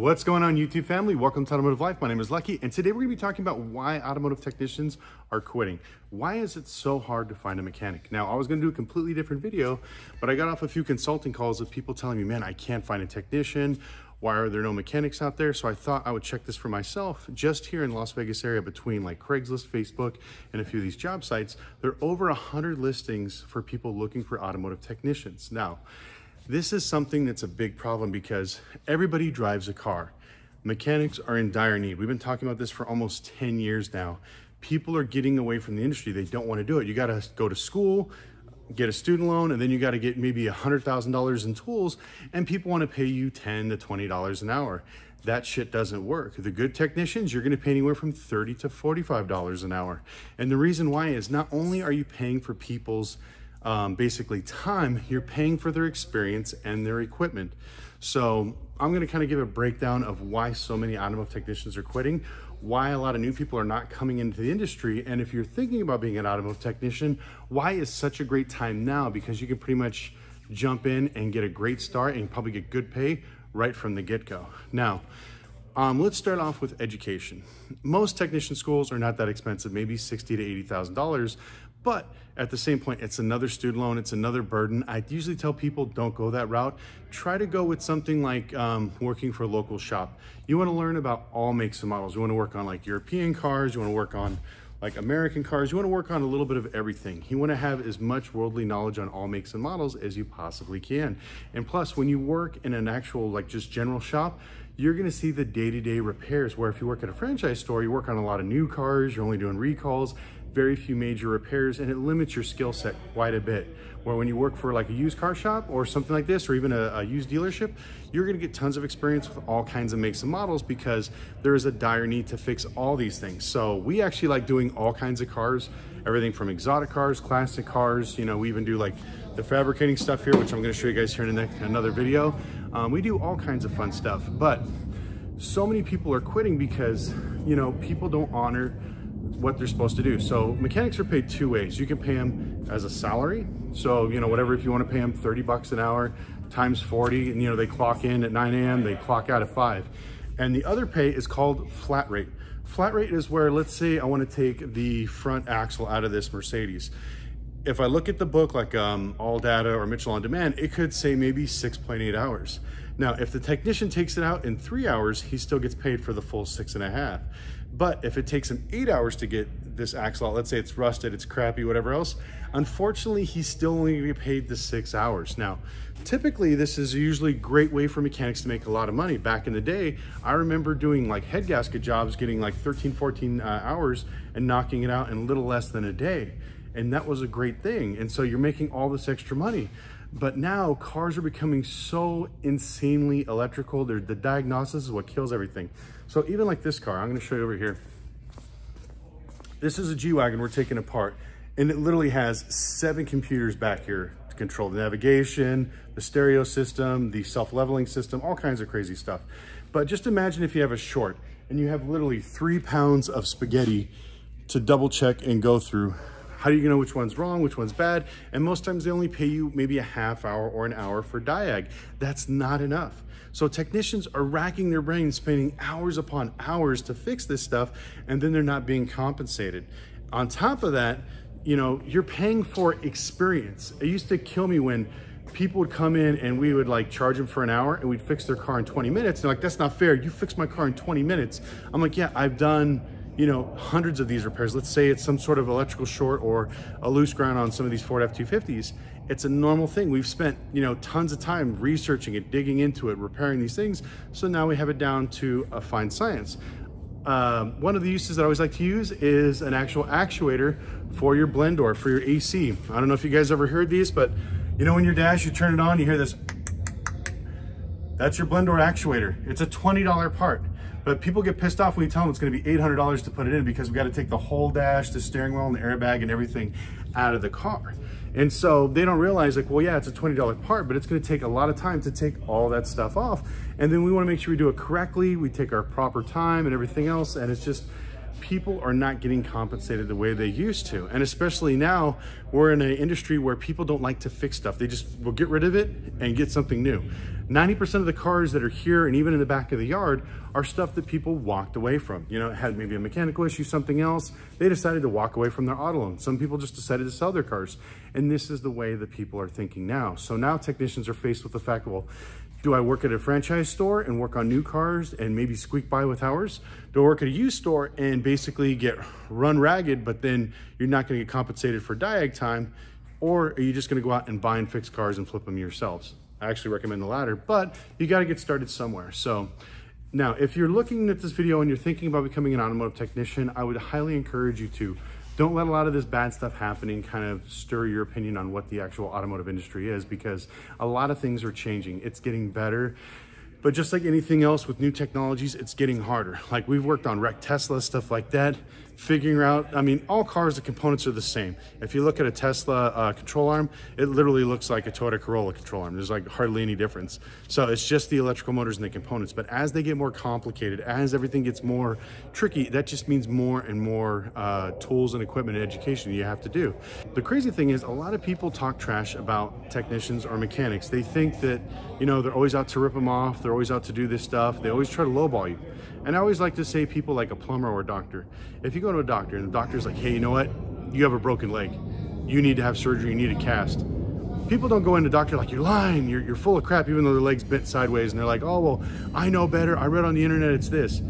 What's going on, YouTube family? Welcome to Automotive Life. My name is Lucky, and today we're going to be talking about why automotive technicians are quitting. Why is it so hard to find a mechanic? Now, I was going to do a completely different video, but I got off a few consulting calls with people telling me, man, I can't find a technician. Why are there no mechanics out there? So I thought I would check this for myself. Just here in the Las Vegas area, between like Craigslist, Facebook, and a few of these job sites, there are over 100 listings for people looking for automotive technicians. Now, this is something that's a big problem because everybody drives a car. Mechanics are in dire need. We've been talking about this for almost 10 years now. People are getting away from the industry. They don't want to do it. You got to go to school, get a student loan, and then you got to get maybe $100,000 in tools, and people want to pay you $10 to $20 an hour. That shit doesn't work. The good technicians, you're going to pay anywhere from $30 to $45 an hour. And the reason why is not only are you paying for people's basically time, you're paying for their experience and their equipment. So I'm going to kind of give a breakdown of why so many automotive technicians are quitting, why a lot of new people are not coming into the industry, and if you're thinking about being an automotive technician, why is such a great time now? Because you can pretty much jump in and get a great start and probably get good pay right from the get-go. Now, let's start off with education. Most technician schools are not that expensive, maybe $60,000 to $80,000, but at the same point, it's another student loan, it's another burden. I usually tell people don't go that route. Try to go with something like working for a local shop. You want to learn about all makes and models. You want to work on like European cars, you want to work on like American cars, you want to work on a little bit of everything. You want to have as much worldly knowledge on all makes and models as you possibly can. And plus, when you work in an actual like just general shop, you're going to see the day-to-day repairs, where if you work at a franchise store, you work on a lot of new cars, you're only doing recalls, very few major repairs, and it limits your skill set quite a bit. Where when you work for like a used car shop or something like this, or even a used dealership, you're going to get tons of experience with all kinds of makes and models because there is a dire need to fix all these things. So we actually like doing all kinds of cars, everything from exotic cars, classic cars. You know, we even do like the fabricating stuff here, which I'm going to show you guys here in another video. We do all kinds of fun stuff, but so many people are quitting because, you know, people don't honor what they're supposed to do. So mechanics are paid two ways. You can pay them as a salary. So, you know, whatever, if you want to pay them 30 bucks an hour times 40, and, you know, they clock in at 9 a.m., they clock out at 5. And the other pay is called flat rate. Flat rate is where, let's say I want to take the front axle out of this Mercedes. If I look at the book, like All Data or Mitchell On Demand, it could say maybe 6.8 hours. Now, if the technician takes it out in 3 hours, he still gets paid for the full 6.5. But if it takes him 8 hours to get this axle out, let's say it's rusted, it's crappy, whatever else, unfortunately, he's still only gonna get paid the 6 hours. Now, typically, this is usually a great way for mechanics to make a lot of money. Back in the day, I remember doing like head gasket jobs, getting like 13, 14 hours and knocking it out in a little less than a day. And that was a great thing. And so you're making all this extra money. But now cars are becoming so insanely electrical. The diagnosis is what kills everything. So even like this car, I'm gonna show you over here. This is a G-Wagon we're taking apart, and it literally has 7 computers back here to control the navigation, the stereo system, the self-leveling system, all kinds of crazy stuff. But just imagine if you have a short and you have literally 3 pounds of spaghetti to double check and go through. How do you know which one's wrong, which one's bad? And most times they only pay you maybe a half hour or an hour for diag. That's not enough. So technicians are racking their brains, spending hours upon hours to fix this stuff, and then they're not being compensated. On top of that, you know, you're paying for experience. It used to kill me when people would come in and we would like charge them for an hour and we'd fix their car in 20 minutes. They're like, that's not fair. You fixed my car in 20 minutes. I'm like, yeah, I've done, you know, hundreds of these repairs. Let's say it's some sort of electrical short or a loose ground on some of these Ford F-250s. It's a normal thing. We've spent, you know, tons of time researching it, digging into it, repairing these things. So now we have it down to a fine science. One of the uses that I always like to use is an actual actuator for your blend door, for your AC. I don't know if you guys ever heard these, but you know, when your dash, you turn it on, you hear this. That's your blend door actuator. It's a $20 part. But people get pissed off when you tell them it's going to be $800 to put it in, because we got to take the whole dash, the steering wheel, and the airbag and everything out of the car. And so they don't realize, like, well, yeah, it's a $20 part, but it's going to take a lot of time to take all that stuff off. And then we want to make sure we do it correctly. We take our proper time and everything else. And it's just, people are not getting compensated the way they used to. And especially now, we're in an industry where people don't like to fix stuff. They just will get rid of it and get something new. 90% of the cars that are here and even in the back of the yard are stuff that people walked away from. You know, it had maybe a mechanical issue, something else. They decided to walk away from their auto loan. Some people just decided to sell their cars. And this is the way that people are thinking now. So now technicians are faced with the fact, well, do I work at a franchise store and work on new cars and maybe squeak by with ours? Do I work at a used store and basically get run ragged, but then you're not gonna get compensated for diag time? Or are you just gonna go out and buy and fix cars and flip them yourselves? I actually recommend the latter, but you gotta get started somewhere. So now, if you're looking at this video and you're thinking about becoming an automotive technician, I would highly encourage you to don't let a lot of this bad stuff happening kind of stir your opinion on what the actual automotive industry is, because a lot of things are changing. It's getting better, but just like anything else with new technologies, it's getting harder. Like we've worked on wrecked Tesla, stuff like that, figuring out, I mean, all cars, the components are the same. If you look at a Tesla control arm, it literally looks like a Toyota Corolla control arm. There's like hardly any difference. So it's just the electrical motors and the components. But as they get more complicated, as everything gets more tricky, that just means more and more tools and equipment and education you have to do. The crazy thing is a lot of people talk trash about technicians or mechanics. They think that, you know, they're always out to rip them off. They're always out to do this stuff. They always try to lowball you. And I always like to say people like a plumber or a doctor. If you go to a doctor and the doctor's like, hey, you know what? You have a broken leg. You need to have surgery. You need a cast. People don't go into doctor like, you're lying. You're full of crap, even though their leg's bent sideways. And they're like, oh, well, I know better. I read on the internet it's this.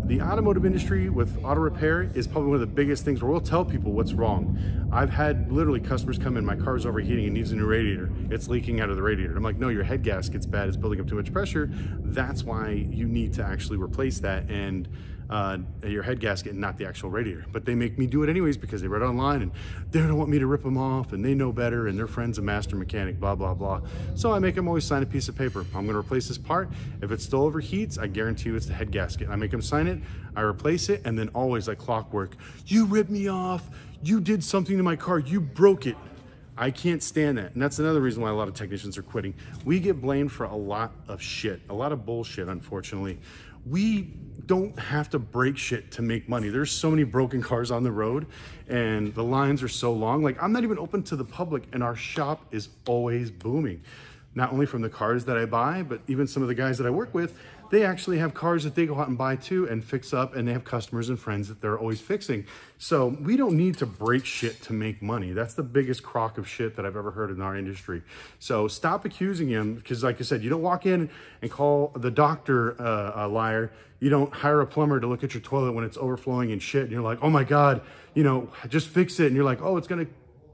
The automotive industry with auto repair is probably one of the biggest things where we'll tell people what's wrong. I've had literally customers come in, my car's overheating and needs a new radiator. It's leaking out of the radiator. I'm like, no, your head gasket's bad. It's building up too much pressure. That's why you need to actually replace that and your head gasket and not the actual radiator. But they make me do it anyways because they read online and they don't want me to rip them off and they know better and their friend's a master mechanic, blah, blah, blah. So I make them always sign a piece of paper. I'm gonna replace this part. If it still overheats, I guarantee you it's the head gasket. I make them sign it, I replace it, and then always like clockwork, you ripped me off, you did something to my car, you broke it. I can't stand that. And that's another reason why a lot of technicians are quitting. We get blamed for a lot of shit, a lot of bullshit, unfortunately. We don't have to break shit to make money. There's so many broken cars on the road and the lines are so long. Like I'm not even open to the public and our shop is always booming. Not only from the cars that I buy, but even some of the guys that I work with, they actually have cars that they go out and buy too and fix up, and they have customers and friends that they're always fixing. So we don't need to break shit to make money. That's the biggest crock of shit that I've ever heard in our industry. So stop accusing him, because like I said, you don't walk in and call the doctor a liar. You don't hire a plumber to look at your toilet when it's overflowing and shit. And you're like, oh my God, you know, just fix it. And you're like, oh, it's gonna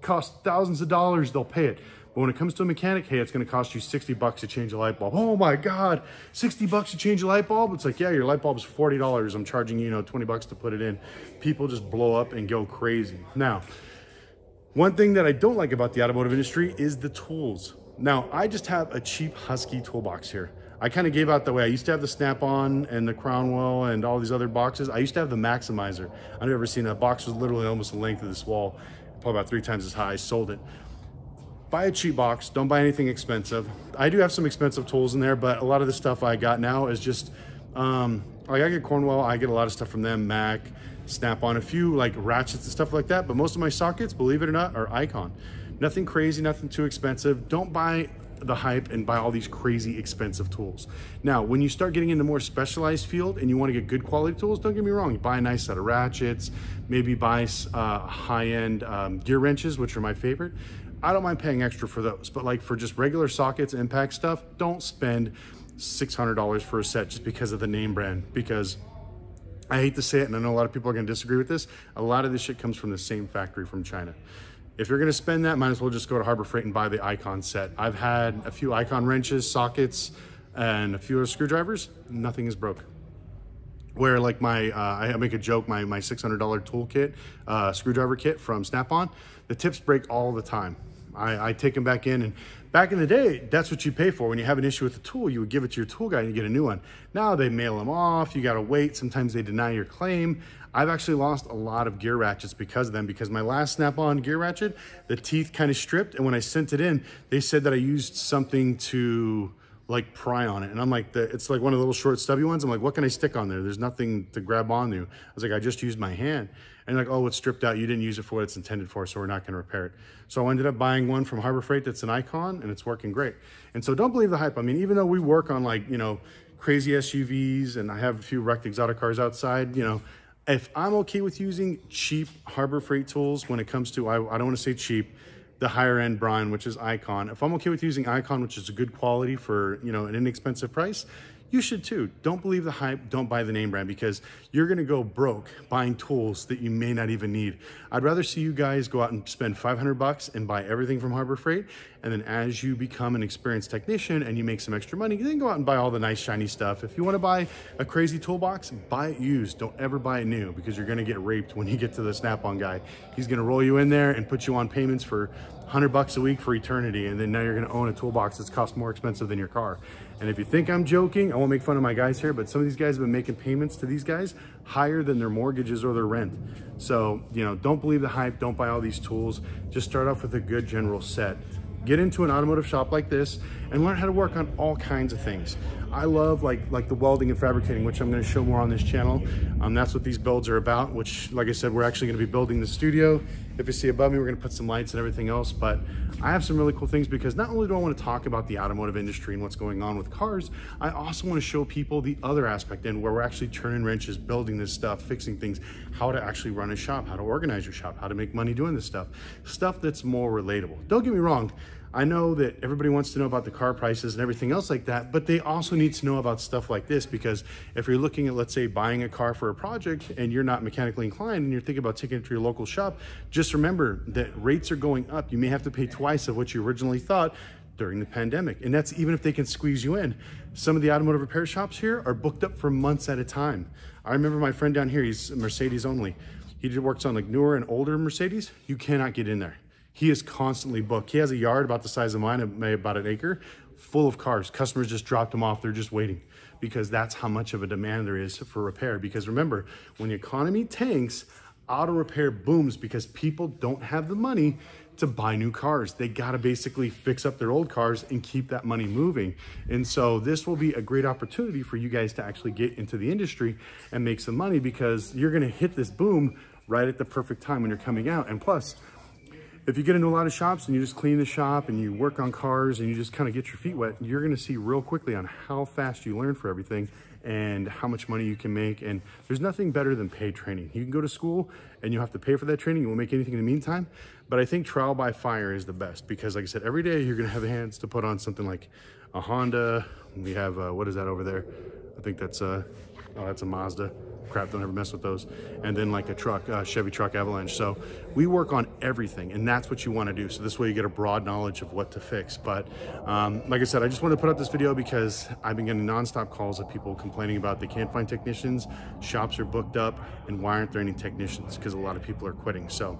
cost thousands of dollars, they'll pay it. But when it comes to a mechanic, hey, it's gonna cost you 60 bucks to change a light bulb. Oh my God, 60 bucks to change a light bulb? It's like, yeah, your light bulb's $40. I'm charging you, 20 bucks to put it in. People just blow up and go crazy. Now, one thing that I don't like about the automotive industry is the tools. Now, I just have a cheap Husky toolbox here. I kind of gave out the way. I used to have the Snap-on and the Crownwell and all these other boxes. I used to have the Maximizer. I've never seen a box was literally almost the length of this wall, probably about 3 times as high. I sold it. Buy a cheap box, don't buy anything expensive. I do have some expensive tools in there, but a lot of the stuff I got now is just, like I get Cornwell, I get a lot of stuff from them, Mac, Snap-on, a few like ratchets and stuff like that, but most of my sockets, believe it or not, are Icon. Nothing crazy, nothing too expensive. Don't buy the hype and buy all these crazy expensive tools. Now, when you start getting into more specialized field and you want to get good quality tools, don't get me wrong, buy a nice set of ratchets, maybe buy high-end gear wrenches, which are my favorite. I don't mind paying extra for those, but like for just regular sockets, impact stuff, don't spend $600 for a set just because of the name brand, because I hate to say it, and I know a lot of people are gonna disagree with this, a lot of this shit comes from the same factory from China. If you're gonna spend that, might as well just go to Harbor Freight and buy the Icon set. I've had a few Icon wrenches, sockets, and a few other screwdrivers, nothing is broke. Where like I make a joke, my $600 toolkit, screwdriver kit from Snap-on, the tips break all the time. I take them back in, and back in the day, that's what you pay for. When you have an issue with the tool, you would give it to your tool guy and you get a new one. Now they mail them off, you gotta wait, sometimes they deny your claim. I've actually lost a lot of gear ratchets because of them, because my last Snap-on gear ratchet, the teeth kind of stripped, and when I sent it in, they said that I used something to like pry on it. And I'm like, it's like one of the little short stubby ones. I'm like, what can I stick on there? There's nothing to grab onto. I was like, I just used my hand. And like, oh, it's stripped out. You didn't use it for what it's intended for, so we're not going to repair it. So I ended up buying one from Harbor Freight that's an Icon, and it's working great. And so don't believe the hype. I mean, even though we work on like, you know, crazy SUVs, and I have a few wrecked exotic cars outside, you know, if I'm okay with using cheap Harbor Freight tools when it comes to, I don't want to say cheap, the higher end brine, which is Icon. If I'm okay with using Icon, which is a good quality for, you know, an inexpensive price, you should too. Don't believe the hype, don't buy the name brand, because you're gonna go broke buying tools that you may not even need. I'd rather see you guys go out and spend 500 bucks and buy everything from Harbor Freight, and then as you become an experienced technician and you make some extra money, then go out and buy all the nice shiny stuff. If you wanna buy a crazy toolbox, buy it used. Don't ever buy it new, because you're gonna get raped when you get to the Snap-on guy. He's gonna roll you in there and put you on payments for 100 bucks a week for eternity, and then now you're gonna own a toolbox that's cost more expensive than your car. And if you think I'm joking, I won't make fun of my guys here, but some of these guys have been making payments to these guys higher than their mortgages or their rent. So, you know, don't believe the hype, don't buy all these tools. Just start off with a good general set. Get into an automotive shop like this and learn how to work on all kinds of things. I love like the welding and fabricating, which I'm going to show more on this channel. That's what these builds are about, which, like I said, we're actually going to be building the studio. If you see above me, we're going to put some lights and everything else, but I have some really cool things, because not only do I want to talk about the automotive industry and what's going on with cars, I also want to show people the other aspect, and where we're actually turning wrenches, building this stuff, fixing things, how to actually run a shop, how to organize your shop, how to make money doing this stuff that's more relatable. Don't get me wrong, I know that everybody wants to know about the car prices and everything else like that, but they also need to know about stuff like this, because if you're looking at, let's say, buying a car for a project and you're not mechanically inclined and you're thinking about taking it to your local shop, just remember that rates are going up. You may have to pay twice of what you originally thought during the pandemic, and that's even if they can squeeze you in. Some of the automotive repair shops here are booked up for months at a time. I remember my friend down here, he's Mercedes only. He works on like newer and older Mercedes. You cannot get in there. He is constantly booked. He has a yard about the size of mine, maybe about an acre, full of cars. Customers just dropped them off. They're just waiting, because that's how much of a demand there is for repair. Because remember, when the economy tanks, auto repair booms, because people don't have the money to buy new cars. They got to basically fix up their old cars and keep that money moving. And so this will be a great opportunity for you guys to actually get into the industry and make some money, because you're going to hit this boom right at the perfect time when you're coming out. And plus, if you get into a lot of shops and you just clean the shop and you work on cars and you just kind of get your feet wet, you're going to see real quickly on how fast you learn for everything and how much money you can make. And there's nothing better than paid training. You can go to school and you have to pay for that training. You won't make anything in the meantime. But I think trial by fire is the best, because like I said, every day you're going to have hands to put on something like a Honda. We have, what is that over there? I think that's oh, that's a Mazda. Crap, don't ever mess with those. And then like a truck, Chevy truck Avalanche. So we work on everything, and that's what you want to do. So this way you get a broad knowledge of what to fix. But like I said, I just wanted to put out this video because I've been getting nonstop calls of people complaining about they can't find technicians, shops are booked up, and why aren't there any technicians? Because a lot of people are quitting. So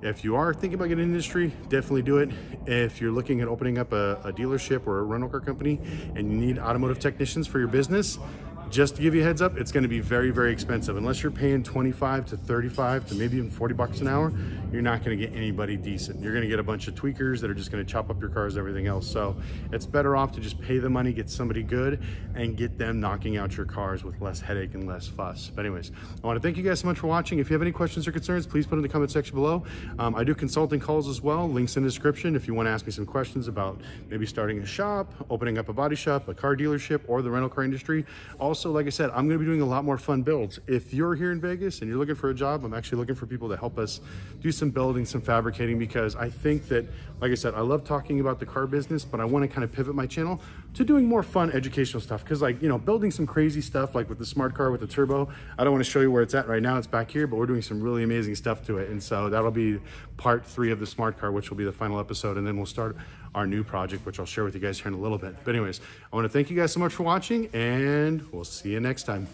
if you are thinking about getting in the industry, definitely do it. If you're looking at opening up a dealership or a rental car company and you need automotive technicians for your business, just to give you a heads up, it's going to be very, very expensive. Unless you're paying 25 to 35 to maybe even 40 bucks an hour, you're not going to get anybody decent. You're going to get a bunch of tweakers that are just going to chop up your cars, everything else. So it's better off to just pay the money, get somebody good, and get them knocking out your cars with less headache and less fuss. But anyways, I want to thank you guys so much for watching. If you have any questions or concerns, please put in the comment section below. I do consulting calls as well. Links in the description if you want to ask me some questions about maybe starting a shop, opening up a body shop, a car dealership, or the rental car industry. Also, like I said, I'm going to be doing a lot more fun builds. If you're here in Vegas and you're looking for a job, I'm actually looking for people to help us do some building, some fabricating, because I think that, like I said, I love talking about the car business, but I want to kind of pivot my channel to doing more fun educational stuff. Because, like, you know, building some crazy stuff like with the smart car with the turbo, I don't want to show you where it's at right now. It's back here, but we're doing some really amazing stuff to it. And so that'll be part 3 of the smart car, which will be the final episode. And then we'll start our new project, which I'll share with you guys here in a little bit. But anyways, I want to thank you guys so much for watching, and we'll see you next time.